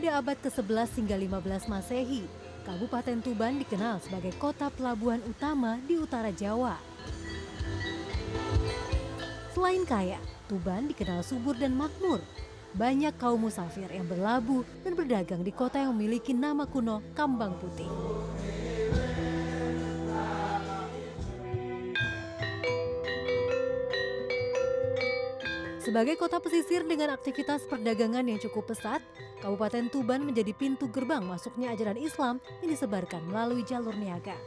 Pada abad ke-11 hingga 15 Masehi, Kabupaten Tuban dikenal sebagai kota pelabuhan utama di utara Jawa. Selain kaya, Tuban dikenal subur dan makmur. Banyak kaum musafir yang berlabuh dan berdagang di kota yang memiliki nama kuno Kambang Putih. Sebagai kota pesisir dengan aktivitas perdagangan yang cukup pesat, Kabupaten Tuban menjadi pintu gerbang masuknya ajaran Islam yang disebarkan melalui jalur niaga.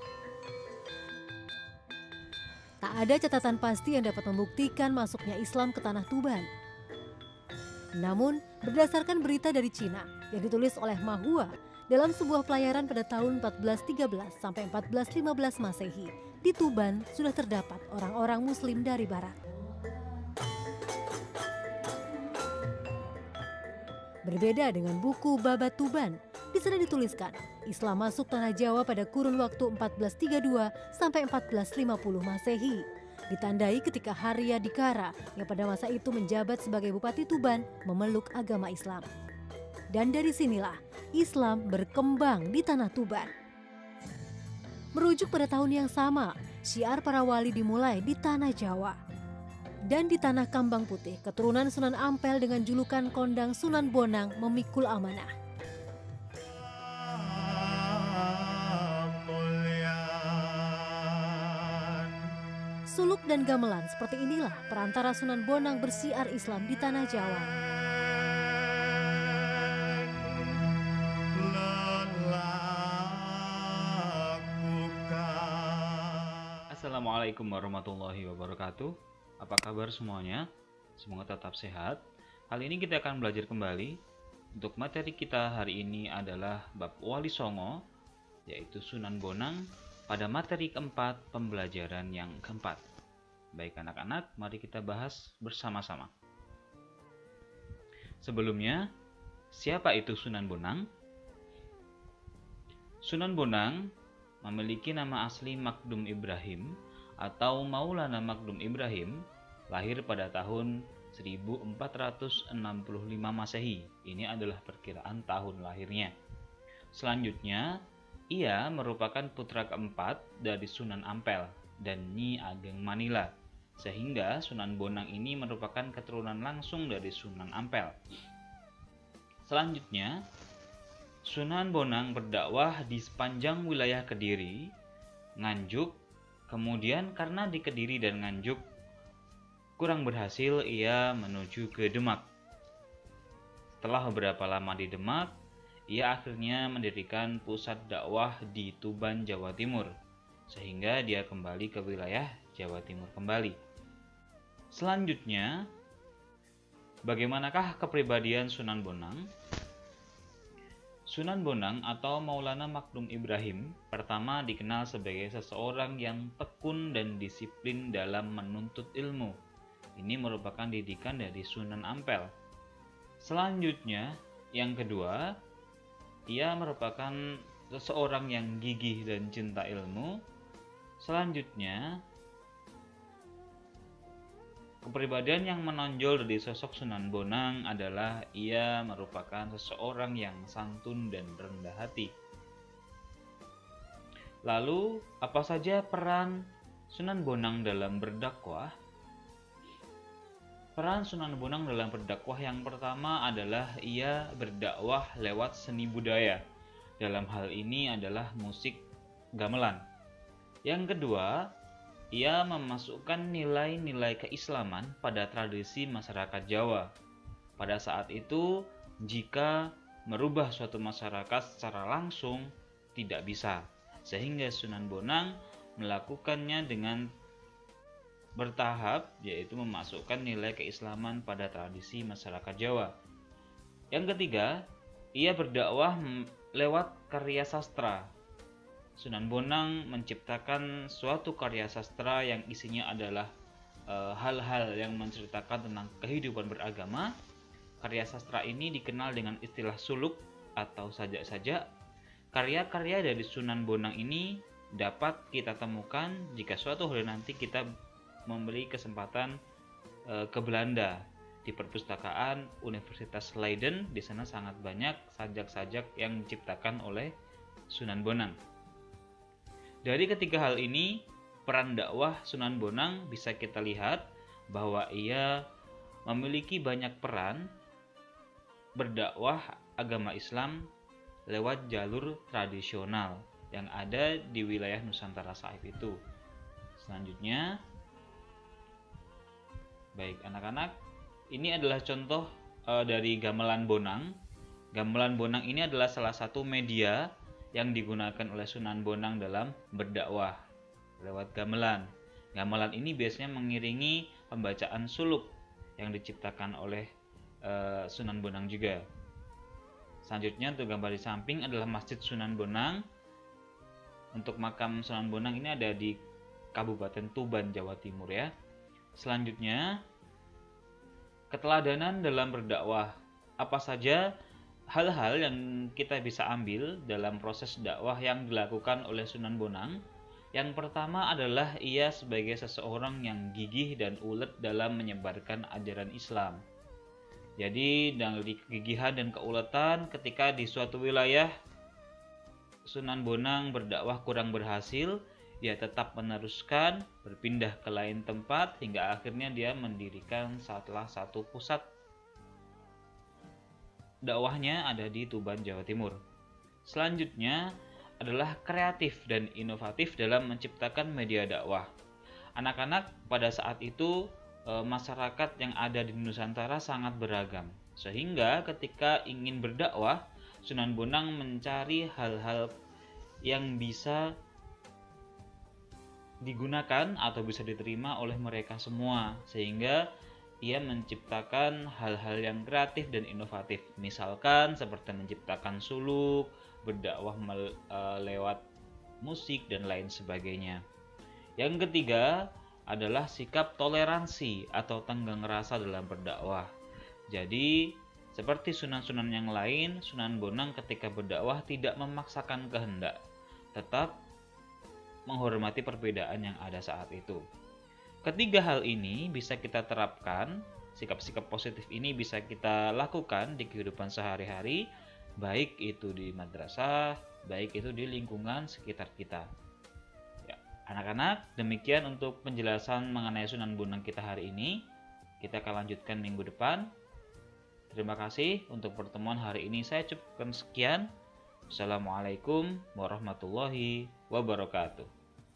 Tak ada catatan pasti yang dapat membuktikan masuknya Islam ke tanah Tuban. Namun, berdasarkan berita dari Cina yang ditulis oleh Mahua dalam sebuah pelayaran pada tahun 1413 sampai 1415 Masehi, di Tuban sudah terdapat orang-orang Muslim dari Barat. Berbeda dengan buku Babat Tuban, di sana dituliskan Islam masuk tanah Jawa pada kurun waktu 1432 sampai 1450 Masehi. Ditandai ketika Haria Dikara yang pada masa itu menjabat sebagai Bupati Tuban memeluk agama Islam. Dan dari sinilah Islam berkembang di tanah Tuban. Merujuk pada tahun yang sama, syiar para wali dimulai di tanah Jawa. Dan di tanah Kambang Putih, keturunan Sunan Ampel dengan julukan Kondang Sunan Bonang memikul amanah. Suluk dan gamelan seperti inilah perantara Sunan Bonang bersiar Islam di tanah Jawa. Assalamualaikum warahmatullahi wabarakatuh. Apa kabar semuanya? Semoga tetap sehat. Kali ini kita akan belajar kembali. Untuk materi kita hari ini adalah bab Wali Songo, yaitu Sunan Bonang, pada materi keempat pembelajaran yang keempat. Baik anak-anak, mari kita bahas bersama-sama. Sebelumnya, siapa itu Sunan Bonang? Sunan Bonang memiliki nama asli Magdum Ibrahim atau Maulana Magdum Ibrahim, lahir pada tahun 1465 Masehi. Ini adalah perkiraan tahun lahirnya. Selanjutnya, ia merupakan putra keempat dari Sunan Ampel dan Nyi Ageng Manila, sehingga Sunan Bonang ini merupakan keturunan langsung dari Sunan Ampel. Selanjutnya, Sunan Bonang berdakwah di sepanjang wilayah Kediri, Nganjuk, kemudian karena di Kediri dan Nganjuk kurang berhasil, ia menuju ke Demak. Setelah beberapa lama di Demak, ia akhirnya mendirikan pusat dakwah di Tuban, Jawa Timur, sehingga dia kembali ke wilayah Jawa Timur kembali. Selanjutnya, bagaimanakah kepribadian Sunan Bonang? Sunan Bonang atau Maulana Magdum Ibrahim pertama dikenal sebagai seseorang yang tekun dan disiplin dalam menuntut ilmu. Ini merupakan didikan dari Sunan Ampel. Selanjutnya, yang kedua, ia merupakan seseorang yang gigih dan cinta ilmu. Selanjutnya, kepribadian yang menonjol dari sosok Sunan Bonang adalah ia merupakan seseorang yang santun dan rendah hati. Lalu, apa saja peran Sunan Bonang dalam berdakwah? Peran Sunan Bonang dalam berdakwah yang pertama adalah ia berdakwah lewat seni budaya. Dalam hal ini adalah musik gamelan. Yang kedua, ia memasukkan nilai-nilai keislaman pada tradisi masyarakat Jawa. Pada saat itu, jika merubah suatu masyarakat secara langsung tidak bisa, sehingga Sunan Bonang melakukannya dengan bertahap, yaitu memasukkan nilai keislaman pada tradisi masyarakat Jawa. Yang ketiga, ia berdakwah lewat karya sastra. Sunan Bonang menciptakan suatu karya sastra yang isinya adalah hal-hal yang menceritakan tentang kehidupan beragama. Karya sastra ini dikenal dengan istilah suluk atau sajak-sajak. Karya-karya dari Sunan Bonang ini dapat kita temukan jika suatu hari nanti kita memberi kesempatan ke Belanda. di perpustakaan Universitas Leiden. Di sana sangat banyak sajak-sajak yang diciptakan oleh Sunan Bonang. Dari ketiga hal ini, peran dakwah Sunan Bonang bisa kita lihat bahwa ia memiliki banyak peran berdakwah agama Islam lewat jalur tradisional yang ada di wilayah Nusantara saat itu. Selanjutnya, baik anak-anak, ini adalah contoh dari gamelan Bonang. Gamelan Bonang ini adalah salah satu media yang digunakan oleh Sunan Bonang dalam berdakwah lewat gamelan. Gamelan ini biasanya mengiringi pembacaan suluk yang diciptakan oleh Sunan Bonang juga. Selanjutnya untuk gambar di samping adalah Masjid Sunan Bonang. Untuk makam Sunan Bonang ini ada di Kabupaten Tuban, Jawa Timur ya. Selanjutnya, keteladanan dalam berdakwah. Apa saja hal-hal yang kita bisa ambil dalam proses dakwah yang dilakukan oleh Sunan Bonang? Yang pertama adalah ia sebagai seseorang yang gigih dan ulet dalam menyebarkan ajaran Islam. Jadi dari kegigihan dan keuletan ketika di suatu wilayah Sunan Bonang berdakwah kurang berhasil, dia tetap meneruskan, berpindah ke lain tempat hingga akhirnya dia mendirikan salah satu pusat dakwahnya ada di Tuban, Jawa Timur. Selanjutnya adalah kreatif dan inovatif dalam menciptakan media dakwah. Anak-anak pada saat itu masyarakat yang ada di Nusantara sangat beragam. Sehingga ketika ingin berdakwah, Sunan Bonang mencari hal-hal yang bisa digunakan atau bisa diterima oleh mereka semua, sehingga ia menciptakan hal-hal yang kreatif dan inovatif. Misalkan seperti menciptakan suluk, berdakwah lewat musik dan lain sebagainya. Yang ketiga adalah sikap toleransi atau tenggang rasa dalam berdakwah. Jadi seperti sunan-sunan yang lain, Sunan Bonang ketika berdakwah tidak memaksakan kehendak, tetap menghormati perbedaan yang ada saat itu. Ketiga hal ini bisa kita terapkan, sikap-sikap positif ini bisa kita lakukan di kehidupan sehari-hari, baik itu di madrasah, baik itu di lingkungan sekitar kita. Ya, anak-anak, demikian untuk penjelasan mengenai Sunan Bonang kita hari ini. Kita akan lanjutkan minggu depan. Terima kasih untuk pertemuan hari ini. Saya cukupkan sekian. Assalamualaikum warahmatullahi wabarakatuh.